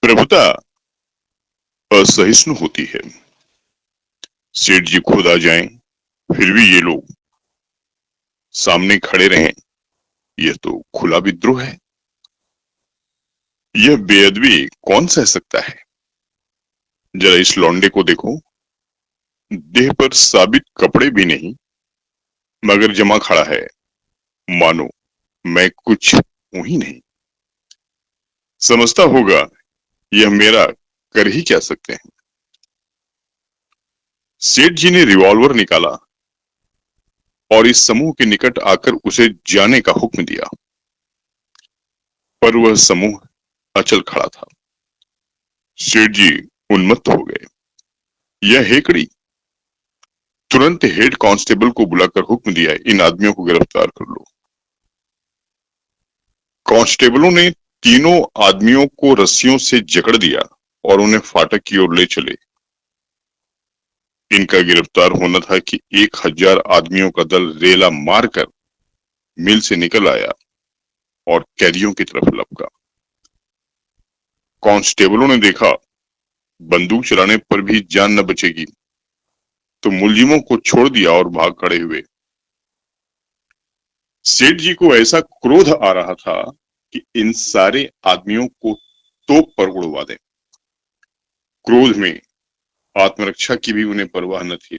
प्रभुता असहिष्णु होती है। सेठ जी खुद आ जाएं, फिर भी ये लोग सामने खड़े रहें, यह तो खुला विद्रोह है। यह बेअदबी कौन सह सकता है? जरा इस लौंडे को देखो, देह पर साबित कपड़े भी नहीं, मगर जमा खड़ा है, मानो मैं कुछ हूं ही नहीं। समझता होगा यह मेरा कर ही क्या सकते हैं। सेठ जी ने रिवॉल्वर निकाला और इस समूह के निकट आकर उसे जाने का हुक्म दिया, पर वह समूह अचल खड़ा था। सेठ जी उन्मत्त हो गए। यह हेकड़ी! तुरंत हेड कांस्टेबल को बुलाकर हुक्म दिया, इन आदमियों को गिरफ्तार कर लो। कांस्टेबलों ने तीनों आदमियों को रस्सियों से जकड़ दिया और उन्हें फाटक की ओर ले चले। इनका गिरफ्तार होना था कि 1000 आदमियों का दल रेला मारकर मिल से निकल आया और कैदियों की तरफ लपका। कांस्टेबलों ने देखा बंदूक चलाने पर भी जान न बचेगी, तो मुलजिमों को छोड़ दिया और भाग खड़े हुए। सेठ जी को ऐसा क्रोध आ रहा था कि इन सारे आदमियों को तोप पर उड़वा दें। क्रोध में आत्मरक्षा की भी उन्हें परवाह न थी।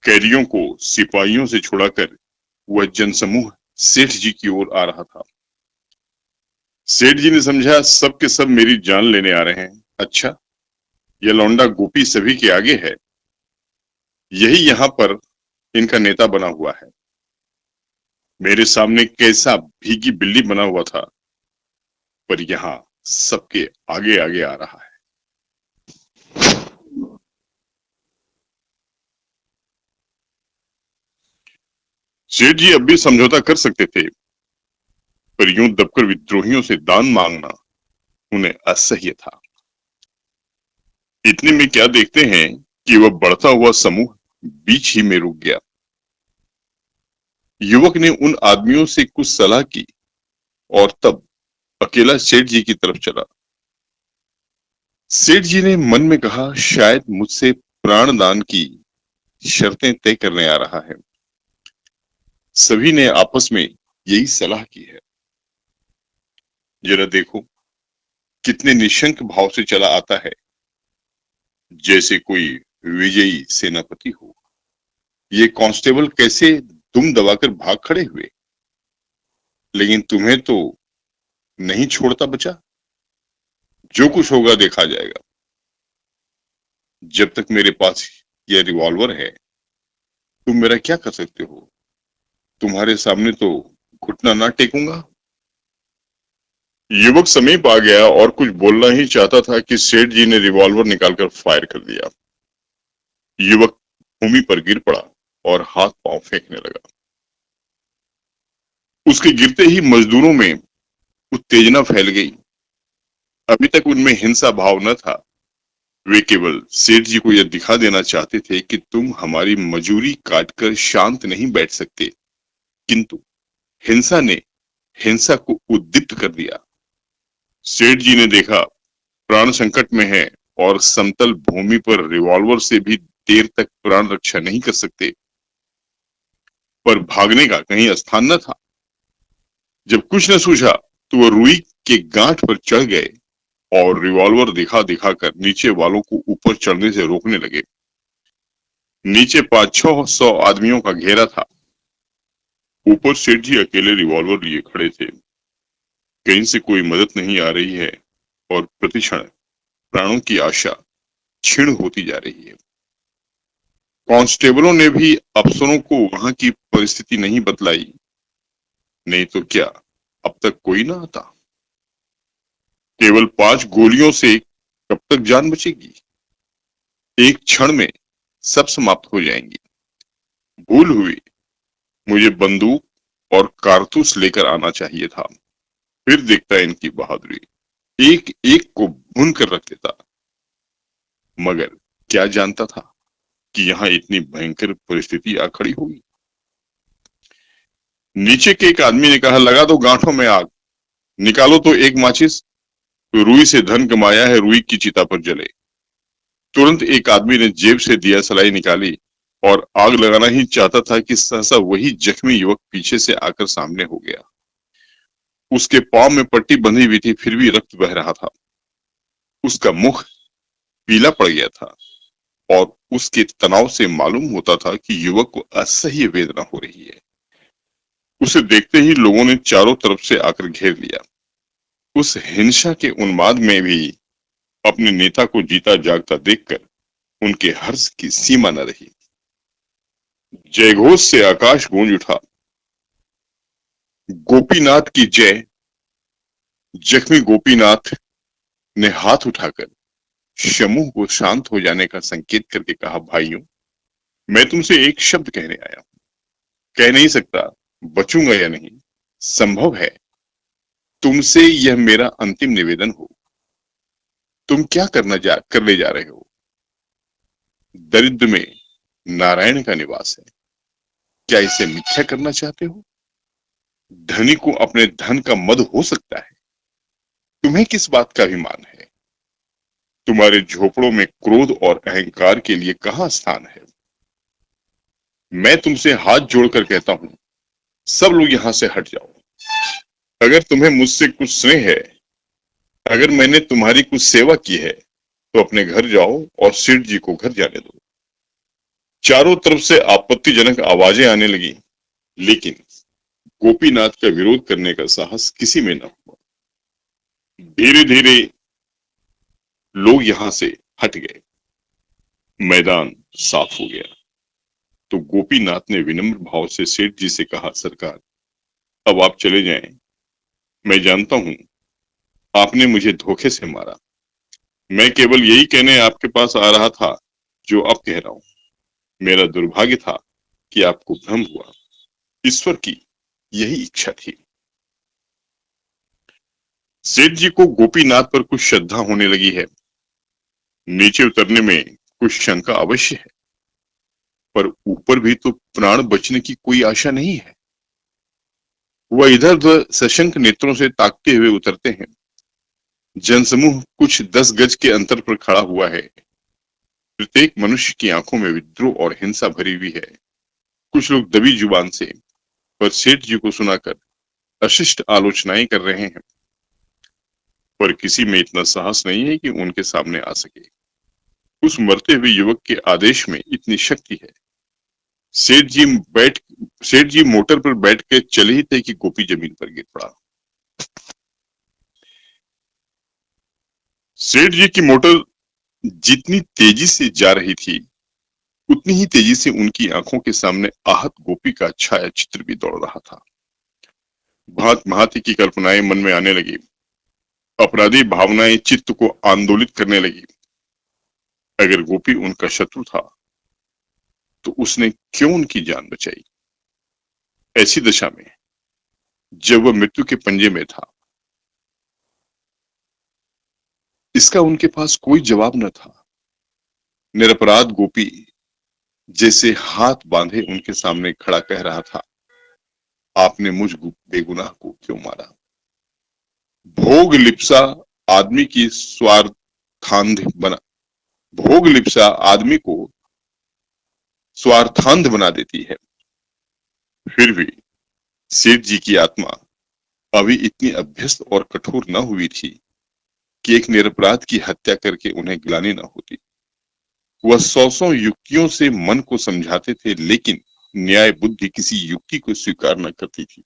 कैदियों को सिपाहियों से छुड़ाकर वह जनसमूह सेठ जी की ओर आ रहा था। सेठ जी ने समझा सब के सब मेरी जान लेने आ रहे हैं। अच्छा, यह लौंडा गोपी सभी के आगे है, यही यहाँ पर इनका नेता बना हुआ है। मेरे सामने कैसा भीगी बिल्ली बना हुआ था, पर यहाँ सबके आगे आगे आ रहा है। सेठ जी अब भी समझौता कर सकते थे, पर यूं दबकर विद्रोहियों से दान मांगना उन्हें असह्य था। इतने में क्या देखते हैं कि वह बढ़ता हुआ समूह बीच ही में रुक गया। युवक ने उन आदमियों से कुछ सलाह की और तब अकेला सेठ जी की तरफ चला। सेठ जी ने मन में कहा, शायद मुझसे प्राणदान की शर्तें तय करने आ रहा है। सभी ने आपस में यही सलाह की है। जरा देखो कितने निशंक भाव से चला आता है, जैसे कोई विजयी सेनापति हो। ये कांस्टेबल कैसे दुम दबाकर भाग खड़े हुए, लेकिन तुम्हें तो नहीं छोड़ता बचा। जो कुछ होगा देखा जाएगा। जब तक मेरे पास यह रिवॉल्वर है, तुम मेरा क्या कर सकते हो? तुम्हारे सामने तो घुटना ना टेकूंगा। युवक समीप आ गया और कुछ बोलना ही चाहता था कि सेठ जी ने रिवॉल्वर निकालकर फायर कर दिया। युवक भूमि पर गिर पड़ा और हाथ पांव फेंकने लगा। उसके गिरते ही मजदूरों में उत्तेजना फैल गई। अभी तक उनमें हिंसा भाव न था। वे केवल सेठ जी को यह दिखा देना चाहते थे कि तुम हमारी मजूरी काटकर शांत नहीं बैठ सकते। किंतु हिंसा ने हिंसा को उद्दीप्त कर दिया। सेठ जी ने देखा प्राण संकट में है और समतल भूमि पर रिवॉल्वर से भी देर तक प्राण रक्षा नहीं कर सकते, पर भागने का कहीं स्थान न था। जब कुछ न सूझा तो वह रुई के गांठ पर चढ़ गए और रिवॉल्वर दिखा दिखाकर नीचे वालों को ऊपर चढ़ने से रोकने लगे। नीचे 500-600 आदमियों का घेरा था। ऊपर सेठ जी अकेले रिवॉल्वर लिए खड़े थे। कहीं से कोई मदद नहीं आ रही है और प्रतिक्षण प्राणों की आशा क्षीण होती जा रही है। कांस्टेबलों ने भी अफसरों को वहां की परिस्थिति नहीं बतलाई, नहीं तो क्या अब तक कोई ना आता। केवल 5 गोलियों से कब तक जान बचेगी? एक क्षण में सब समाप्त हो जाएंगी। भूल हुई, मुझे बंदूक और कारतूस लेकर आना चाहिए था। फिर देखता इनकी बहादुरी, एक एक को भून कर रख देता। मगर क्या जानता था कि यहाँ इतनी भयंकर परिस्थिति आ खड़ी होगी। नीचे के एक आदमी ने कहा, लगा दो गांठों में आग, निकालो तो एक माचिस। रुई से धन कमाया है, रुई की चिता पर जले। तुरंत एक आदमी ने जेब से दिया सलाई निकाली और आग लगाना ही चाहता था कि सहसा वही जख्मी युवक पीछे से आकर सामने हो गया। उसके पांव में पट्टी बंधी हुई थी, फिर भी रक्त बह रहा था। उसका मुख पीला पड़ गया था और उसके तनाव से मालूम होता था कि युवक को असह्य वेदना हो रही है। उसे देखते ही लोगों ने चारों तरफ से आकर घेर लिया। उस हिंसा के उन्माद में भी अपने नेता को जीता जागता देखकर उनके हर्ष की सीमा न रही। जयघोष से आकाश गूंज उठा, गोपीनाथ की जय। जख्मी गोपीनाथ ने हाथ उठाकर समूह को शांत हो जाने का संकेत करके कहा, भाइयों, मैं तुमसे एक शब्द कहने आया हूं। कह नहीं सकता बचूंगा या नहीं, संभव है तुमसे यह मेरा अंतिम निवेदन हो। तुम क्या करने जा रहे हो? दरिद्र में नारायण का निवास है। क्या इसे मिथ्या करना चाहते हो? धनी को अपने धन का मद हो सकता है, तुम्हें किस बात का अभिमान है? तुम्हारे झोपड़ों में क्रोध और अहंकार के लिए कहां स्थान है? मैं तुमसे हाथ जोड़कर कहता हूं, सब लोग यहां से हट जाओ। अगर तुम्हें मुझसे कुछ स्नेह है, अगर मैंने तुम्हारी कुछ सेवा की है, तो अपने घर जाओ और सेठ जी को घर जाने दो। चारों तरफ से आपत्तिजनक आवाजें आने लगी, लेकिन गोपीनाथ का विरोध करने का साहस किसी में न हुआ। धीरे धीरे लोग यहां से हट गए। मैदान साफ हो गया तो गोपीनाथ ने विनम्र भाव से सेठ जी से कहा, सरकार, अब आप चले जाएं। मैं जानता हूं आपने मुझे धोखे से मारा। मैं केवल यही कहने आपके पास आ रहा था जो अब कह रहा हूं। मेरा दुर्भाग्य था कि आपको भ्रम हुआ। ईश्वर की यही इच्छा थी। सेठ जी को गोपीनाथ पर कुछ श्रद्धा होने लगी है। नीचे उतरने में कुछ शंका अवश्य है, पर ऊपर भी तो प्राण बचने की कोई आशा नहीं है। वह इधर उधर सशंक नेत्रों से ताकते हुए उतरते हैं। जनसमूह कुछ 10 गज के अंतर पर खड़ा हुआ है। प्रत्येक मनुष्य की आंखों में विद्रोह और हिंसा भरी हुई है। कुछ लोग दबी जुबान से पर सेठ जी को सुनाकर अशिष्ट आलोचनाएं कर रहे हैं, पर किसी में इतना साहस नहीं है कि उनके सामने आ सके। उस मरते हुए युवक के आदेश में इतनी शक्ति है। सेठ जी मोटर पर बैठ के चले ही थे कि गोपी जमीन पर गिर पड़ा। सेठ जी की मोटर जितनी तेजी से जा रही थी, उतनी ही तेजी से उनकी आंखों के सामने आहत गोपी का छाया चित्र भी दौड़ रहा था। भांत भांति की कल्पनाएं मन में आने लगी। अपराधी भावनाएं चित्त को आंदोलित करने लगी। अगर गोपी उनका शत्रु था, तो उसने क्यों उनकी जान बचाई? ऐसी दशा में जब वह मृत्यु के पंजे में था, इसका उनके पास कोई जवाब न था। निरपराध गोपी जैसे हाथ बांधे उनके सामने खड़ा कह रहा था, आपने मुझ बेगुनाह को क्यों मारा? भोग लिप्सा आदमी की स्वार्थांध बना भोग लिप्सा आदमी को स्वार्थांध बना देती है। फिर भी सेठ जी की आत्मा अभी इतनी अभ्यस्त और कठोर न हुई थी कि एक निरपराध की हत्या करके उन्हें गिलानी न होती। वह 100 युक्तियों से मन को समझाते थे, लेकिन न्याय बुद्धि किसी युक्ति को स्वीकार न करती थी।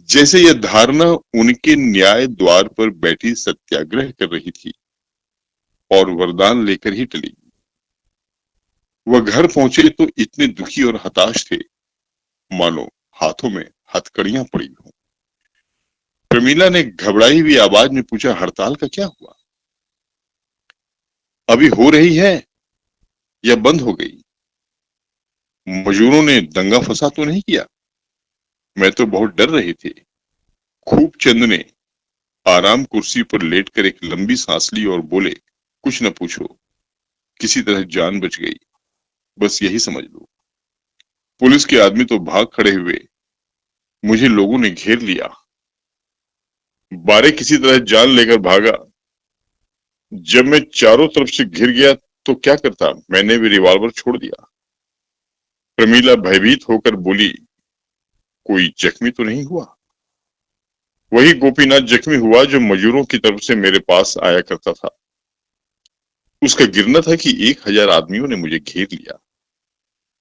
जैसे यह धारणा उनके न्याय द्वार पर बैठी सत्याग्रह कर रही थी और वरदान लेकर ही टली। वह घर पहुंचे तो इतने दुखी और हताश थे मानो हाथों में हथकड़ियां पड़ी हों। प्रमीला ने घबराई हुई आवाज में पूछा, हड़ताल का क्या हुआ? अभी हो रही है या बंद हो गई? मजदूरों ने दंगा फसाद तो नहीं किया? मैं तो बहुत डर रही थी। खूब चंद ने आराम कुर्सी पर लेटकर एक लंबी सांस ली और बोले, कुछ न पूछो, किसी तरह जान बच गई, बस यही समझ लो। पुलिस के आदमी तो भाग खड़े हुए, मुझे लोगों ने घेर लिया। बारे किसी तरह जान लेकर भागा। जब मैं चारों तरफ से घिर गया तो क्या करता, मैंने भी रिवॉल्वर छोड़ दिया। प्रमीला भयभीत होकर बोली, कोई जख्मी तो नहीं हुआ? वही गोपीनाथ जख्मी हुआ जो मजूरों की तरफ से मेरे पास आया करता था। उसका गिरना था कि 1000 आदमियों ने मुझे घेर लिया।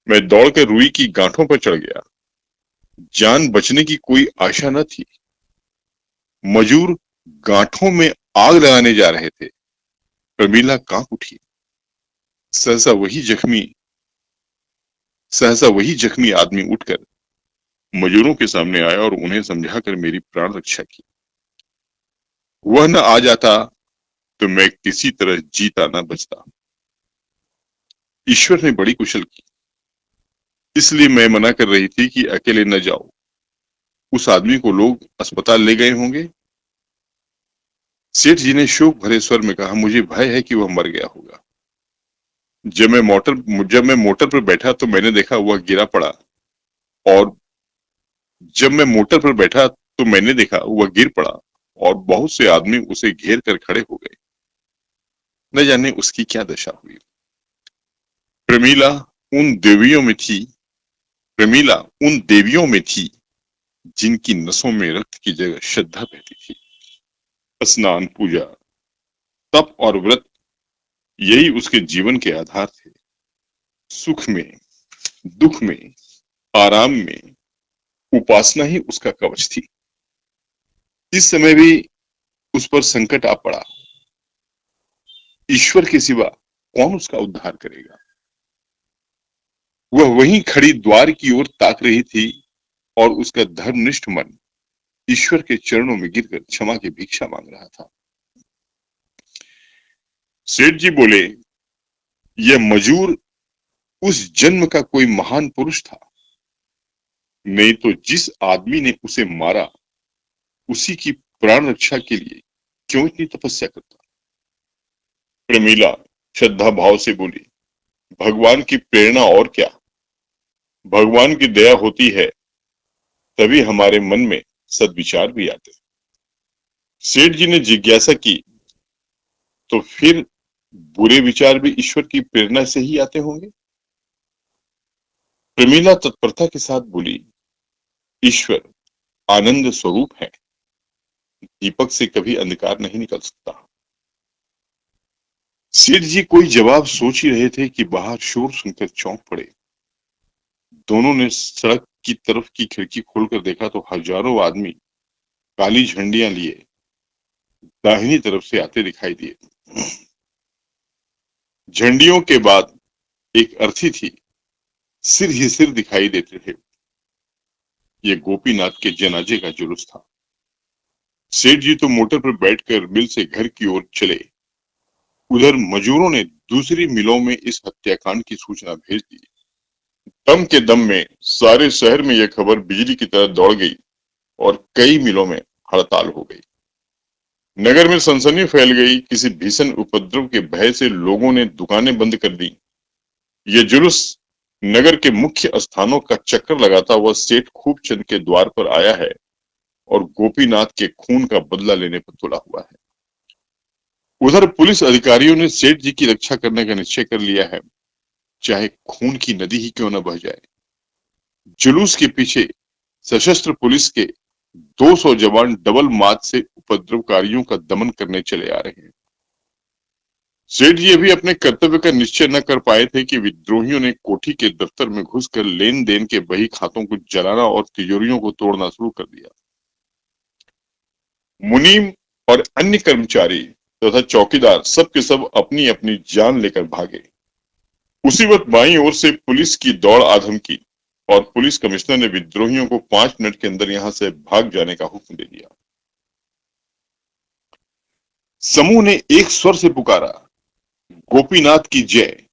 मैं दौड़कर रुई की गांठों पर चढ़ गया। जान बचने की कोई आशा न थी। मजूर गांठों में आग लगाने जा रहे थे। प्रमीला कांप उठी। सहसा वही जख्मी आदमी उठकर मजूरों के सामने आया और उन्हें समझाकर मेरी प्राण रक्षा की। वह न आ जाता तो मैं किसी तरह जीता न बचता। ईश्वर ने बड़ी कुशल की। इसलिए मैं मना कर रही थी कि अकेले न जाओ। उस आदमी को लोग अस्पताल ले गए होंगे। सेठ जी ने शोक भरे स्वर में कहा, मुझे भय है कि वह मर गया होगा। जब मैं मोटर पर बैठा तो मैंने देखा वह गिरा पड़ा, और जब मैं मोटर पर बैठा तो मैंने देखा वह गिर पड़ा और बहुत से आदमी उसे घेर कर खड़े हो गए। न जाने उसकी क्या दशा हुई। प्रमीला उन देवियों में थी प्रमीला उन देवियों में थी जिनकी नसों में रक्त की जगह श्रद्धा बहती थी। स्नान, पूजा, तप और व्रत, यही उसके जीवन के आधार थे। सुख में, दुख में, आराम में उपासना ही उसका कवच थी। इस समय भी उस पर संकट आ पड़ा। ईश्वर के सिवा कौन उसका उद्धार करेगा? वह वहीं खड़ी द्वार की ओर ताक रही थी और उसका धर्मनिष्ठ मन ईश्वर के चरणों में गिरकर क्षमा की भिक्षा मांग रहा था। सेठ जी बोले, यह मजूर उस जन्म का कोई महान पुरुष था। नहीं तो जिस आदमी ने उसे मारा उसी की प्राण रक्षा के लिए क्यों इतनी तपस्या करता? प्रमीला श्रद्धा भाव से बोली, भगवान की प्रेरणा और क्या। भगवान की दया होती है तभी हमारे मन में सद्विचार भी आते। सेठ जी ने जिज्ञासा की, तो फिर बुरे विचार भी ईश्वर की प्रेरणा से ही आते होंगे? प्रमीला तत्परता के साथ बोली, ईश्वर आनंद स्वरूप है। दीपक से कभी अंधकार नहीं निकल सकता। सेठ जी कोई जवाब सोच ही रहे थे कि बाहर शोर सुनकर चौंक पड़े। दोनों ने सड़क की तरफ की खिड़की खोलकर देखा तो हजारों आदमी काली झंडियां लिए दाहिनी तरफ से आते दिखाई दिए। झंडियों के बाद एक अर्थी थी। सिर ही सिर दिखाई देते थे। ये गोपीनाथ के जनाजे का जुलूस था। सेठ जी तो मोटर पर बैठकर मिल से घर की ओर चले। उधर मजूरों ने दूसरी मिलों में इस हत्याकांड की सूचना भेज दी। दम के दम में सारे शहर में यह खबर बिजली की तरह दौड़ गई और कई मिलों में हड़ताल हो गई। नगर में सनसनी फैल गई। किसी भीषण उपद्रव के भय से लोगों ने दुकानें बंद कर दी। ये जुलूस नगर के मुख्य स्थानों का चक्कर लगाता हुआ सेठ खूबचंद के द्वार पर आया है और गोपीनाथ के खून का बदला लेने पर तुला हुआ है। उधर पुलिस अधिकारियों ने सेठ जी की रक्षा करने का निश्चय कर लिया है, चाहे खून की नदी ही क्यों न बह जाए। जुलूस के पीछे सशस्त्र पुलिस के 200 जवान डबल मार्च से उपद्रवकारियों का दमन करने चले आ रहे हैं। सेठ जी अभी अपने कर्तव्य का निश्चय न कर पाए थे कि विद्रोहियों ने कोठी के दफ्तर में घुसकर लेन देन के बही खातों को जलाना और तिजोरियों को तोड़ना शुरू कर दिया। मुनीम और अन्य कर्मचारी तथा चौकीदार सब के सब अपनी अपनी जान लेकर भागे। उसी वक्त बाईं ओर से पुलिस की दौड़ आधम की और पुलिस कमिश्नर ने विद्रोहियों को 5 मिनट के अंदर यहां से भाग जाने का हुक्म दे दिया। समूह ने एक स्वर से पुकारा, गोपीनाथ की जय।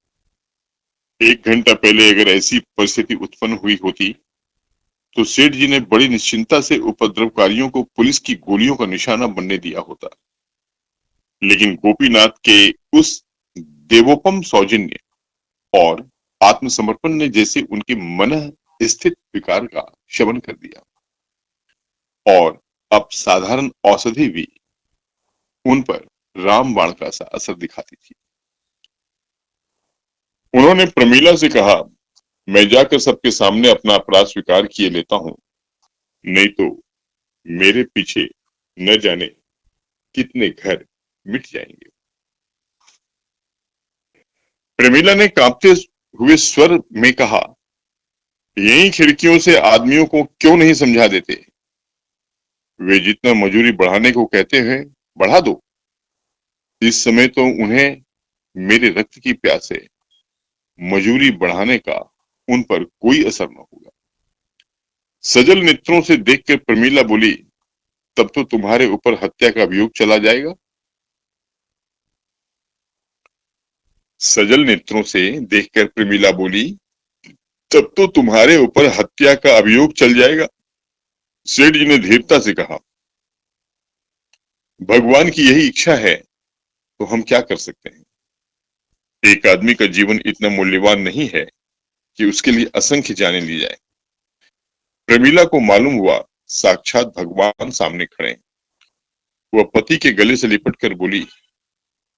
1 घंटा पहले अगर ऐसी परिस्थिति उत्पन्न हुई होती तो सेठ जी ने बड़ी निश्चिंता से उपद्रवकारियों को पुलिस की गोलियों का निशाना बनने दिया होता। लेकिन गोपीनाथ के उस देवोपम सौजन्य और आत्मसमर्पण ने जैसे उनके मन स्थित विकार का शमन कर दिया और अब साधारण औषधि भी उन पर रामबाण का सा असर दिखाती थी। उन्होंने प्रमीला से कहा, मैं जाकर सबके सामने अपना अपराध स्वीकार किए लेता हूँ, नहीं तो मेरे पीछे न जाने कितने घर मिट जाएंगे। प्रमीला ने कांपते हुए स्वर में कहा, यही खिड़कियों से आदमियों को क्यों नहीं समझा देते? वे जितना मजूरी बढ़ाने को कहते हैं, बढ़ा दो। इस समय तो उन्हें मेरे रक्त की प्यास है। मजूरी बढ़ाने का उन पर कोई असर न होगा। सजल नेत्रों से देखकर प्रमीला बोली, तब तो तुम्हारे ऊपर हत्या का अभियोग चला जाएगा। सजल नेत्रों से देखकर प्रमीला बोली, तब तो तुम्हारे ऊपर हत्या का अभियोग चल जाएगा। सेठ जी ने धीरता से कहा, भगवान की यही इच्छा है तो हम क्या कर सकते हैं। एक आदमी का जीवन इतना मूल्यवान नहीं है कि उसके लिए असंख्य जाने ली जाए। प्रमीला को मालूम हुआ साक्षात भगवान सामने खड़े हैं। वह पति के गले से लिपट कर बोली,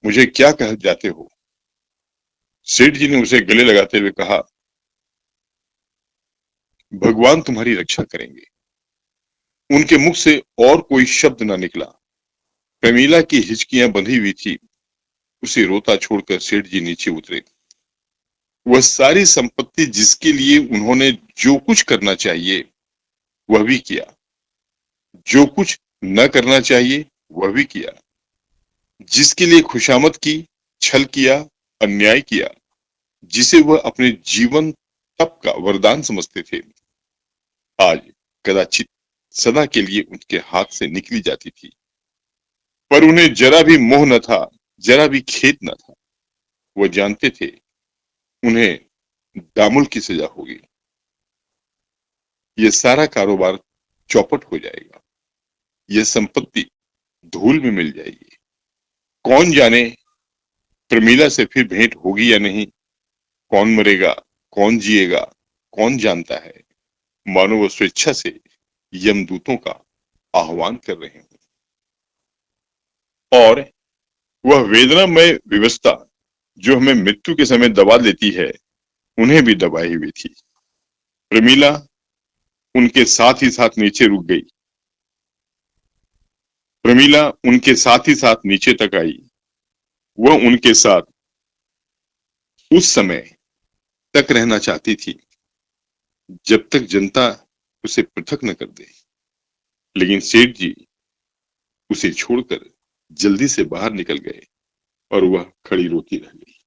मुझे क्या कह जाते हो? सेठ जी ने उसे गले लगाते हुए कहा, भगवान तुम्हारी रक्षा करेंगे। उनके मुख से और कोई शब्द न निकला। प्रमीला की हिचकियां बंधी हुई थी। उसे रोता छोड़कर सेठ जी नीचे उतरे। वह सारी संपत्ति जिसके लिए उन्होंने जो कुछ करना चाहिए वह भी किया, जो कुछ न करना चाहिए वह भी किया, जिसके लिए खुशामद की, छल किया, अन्याय किया, जिसे वह अपने जीवन तप का वरदान समझते थे, आज कदाचित सदा के लिए उनके हाथ से निकली जाती थी। पर उन्हें जरा भी मोह न था, जरा भी खेद न था। वह जानते थे उन्हें दामुल की सजा होगी। यह सारा कारोबार चौपट हो जाएगा। यह संपत्ति धूल में मिल जाएगी। कौन जाने प्रमीला से फिर भेंट होगी या नहीं। कौन मरेगा, कौन जिएगा, कौन जानता है। मानो वह स्वेच्छा से यमदूतों का आह्वान कर रहे हैं। और वह वेदनामय विवशता जो हमें मृत्यु के समय दबा लेती है, उन्हें भी दबाई हुई थी। प्रमीला उनके साथ ही साथ नीचे रुक गई। प्रमीला उनके साथ ही साथ नीचे तक आई। वह उनके साथ उस समय तक रहना चाहती थी जब तक जनता उसे पृथक न कर दे। लेकिन सेठ जी उसे छोड़कर जल्दी से बाहर निकल गए और वह खड़ी रोती रह गई।